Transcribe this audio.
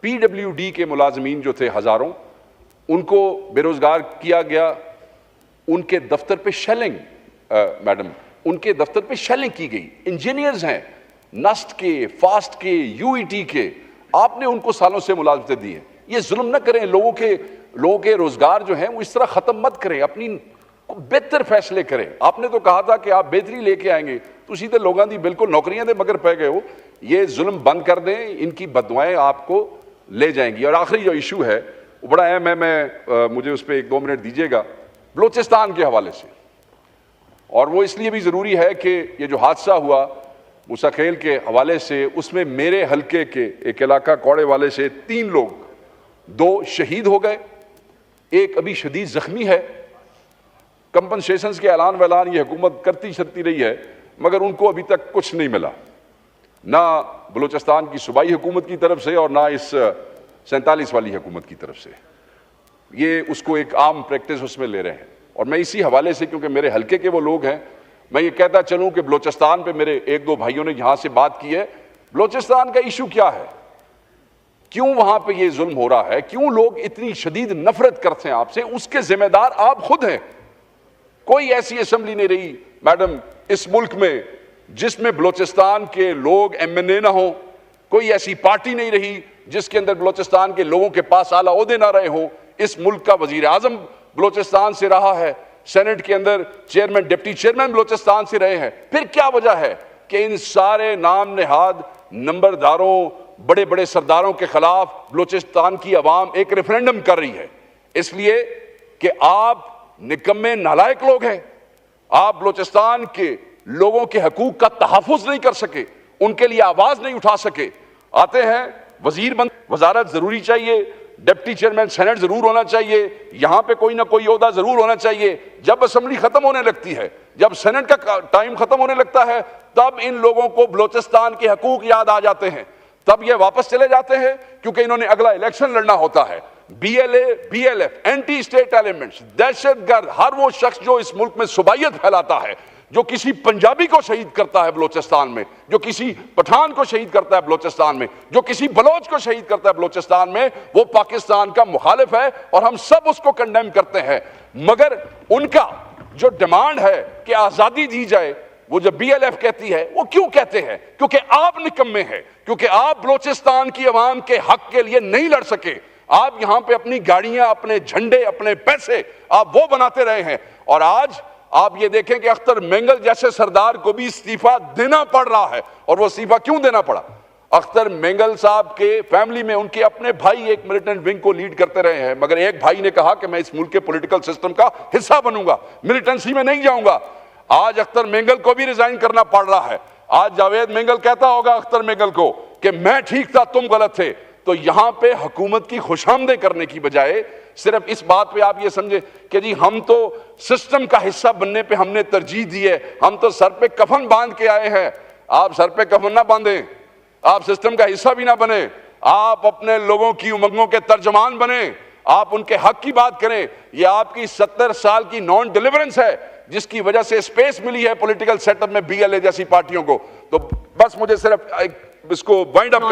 PWD के मुलाजमीन जो थे हजारों, उनको बेरोजगार किया गया। उनके दफ्तर पे शेलिंग, मैडम, उनके दफ्तर पे शेलिंग की गई। इंजीनियर्स हैं, नस्ट के, फास्ट के, यूईटी के, आपने उनको सालों से मुलाजमतें दी हैं। ये जुल्म न करें, लोगों के रोजगार जो हैं वो इस तरह खत्म मत करें, अपनी बेहतर फैसले करें। आपने तो कहा था कि आप बेहतरी लेके आएंगे, तुसी तो लोगों की बिल्कुल नौकरियां दे मगर पै गए हो। ये जुल्म बंद कर दें, इनकी बददुआएं आपको ले जाएंगी। और आखिरी जो इशू है वो बड़ा अहम है, मुझे उस पर 1-2 मिनट दीजिएगा, बलोचिस्तान के हवाले से। और वो इसलिए भी ज़रूरी है कि ये जो हादसा हुआ मूसाखेल के हवाले से, उसमें मेरे हलके के एक इलाका कौड़े वाले से 3 लोग, 2 शहीद हो गए, एक अभी शदीद जख्मी है। कंपनसेशंस के ऐलान वैलान ये हुकूमत करती शरती रही है, मगर उनको अभी तक कुछ नहीं मिला, ना बलूचिस्तान की सूबाई हुकूमत की तरफ से और ना इस 47 वाली हुकूमत की तरफ से। ये उसको एक आम प्रैक्टिस उसमें ले रहे हैं। और मैं इसी हवाले से, क्योंकि मेरे हलके के वो लोग हैं, मैं ये कहता चलूं कि बलूचिस्तान पे मेरे 1-2 भाइयों ने यहां से बात की है। बलूचिस्तान का इशू क्या है, क्यों वहां पे ये जुल्म हो रहा है, क्यों लोग इतनी शदीद नफरत करते हैं आपसे, उसके जिम्मेदार आप खुद हैं। कोई ऐसी असेंबली नहीं रही मैडम इस मुल्क में जिसमें बलूचिस्तान के लोग MNA ना हो, कोई ऐसी पार्टी नहीं रही जिसके अंदर बलूचिस्तान के लोगों के पास आला ओहदे ना रहे हो। इस मुल्क का वजीर आजम बलूचिस्तान से रहा है, सेनेट के अंदर चेयरमैन, डिप्टी चेयरमैन बलूचिस्तान से रहे हैं। फिर क्या वजह है कि इन सारे नाम नेहाद नंबरदारों, बड़े बड़े सरदारों के खिलाफ बलूचिस्तान की अवाम एक रेफरेंडम कर रही है? इसलिए कि आप निकम्मे नालायक लोग हैं। आप बलूचिस्तान के लोगों के हकूक का तहफ़्फ़ुज़ नहीं कर सके, उनके लिए आवाज नहीं उठा सके। आते हैं वजीर बंद, वजारत जरूरी चाहिए, डिप्टी चेयरमैन सेनेट जरूर होना चाहिए, यहां पे कोई ना कोई ओहदा जरूर होना चाहिए। जब असेंबली खत्म होने लगती है, जब सेनेट का टाइम खत्म होने लगता है, तब इन लोगों को बलूचिस्तान के हकूक याद आ जाते हैं, तब ये वापस चले जाते हैं, क्योंकि इन्होंने अगला इलेक्शन लड़ना होता है। BLA, BLF, anti state elements, दहशतगर्द, हर वो शख्स जो इस मुल्क में सुबाइयत फैलाता है, जो किसी पंजाबी को शहीद करता है बलूचिस्तान में, जो किसी पठान को शहीद करता है बलूचिस्तान में, जो किसी बलोच को शहीद करता है बलूचिस्तान में, वो पाकिस्तान का मुखालिफ है और हम सब उसको कंडेम करते हैं। मगर उनका जो डिमांड है कि आजादी दी जाए, वो जो BLF कहती है, वो क्यों कहते हैं? क्योंकि आप निकम्मे हैं, क्योंकि आप बलूचिस्तान की अवाम के हक के लिए नहीं लड़ सके। आप यहां पे अपनी गाड़ियां, अपने झंडे, अपने पैसे आप वो बनाते रहे हैं। और आज आप ये देखें कि अख्तर मेंगल जैसे सरदार को भी इस्तीफा देना पड़ रहा है। और वो इस्तीफा क्यों देना पड़ा? अख्तर मेंगल साहब के फैमिली में उनके अपने भाई एक मिलिटेंट विंग को लीड करते रहे हैं, मगर एक भाई ने कहा कि मैं इस मुल्क के पॉलिटिकल सिस्टम का हिस्सा बनूंगा, मिलिटेंसी में नहीं जाऊंगा। आज अख्तर मेंगल को भी रिजाइन करना पड़ रहा है। आज जावेद मेंगल कहता होगा अख्तर मेंगल को कि मैं ठीक था, तुम गलत थे। तो यहां पे हुकूमत की खुशामदें करने की बजाय सिर्फ इस बात पे आप ये समझे कि जी हम तो सिस्टम का हिस्सा बनने पे हमने तरजीह दी है, हम तो सर पे कफन बांध के आए हैं। आप सर पे कफन ना बांधें, आप सिस्टम का हिस्सा भी ना बने, आप अपने लोगों की उमंगों के तर्जमान बने, आप उनके हक की बात करें। ये आपकी 70 साल की नॉन डिलीवरेंस है जिसकी वजह से स्पेस मिली है पॉलिटिकल सेटअप में BLA जैसी पार्टियों को। तो बस मुझे सिर्फ इसको वाइंड अप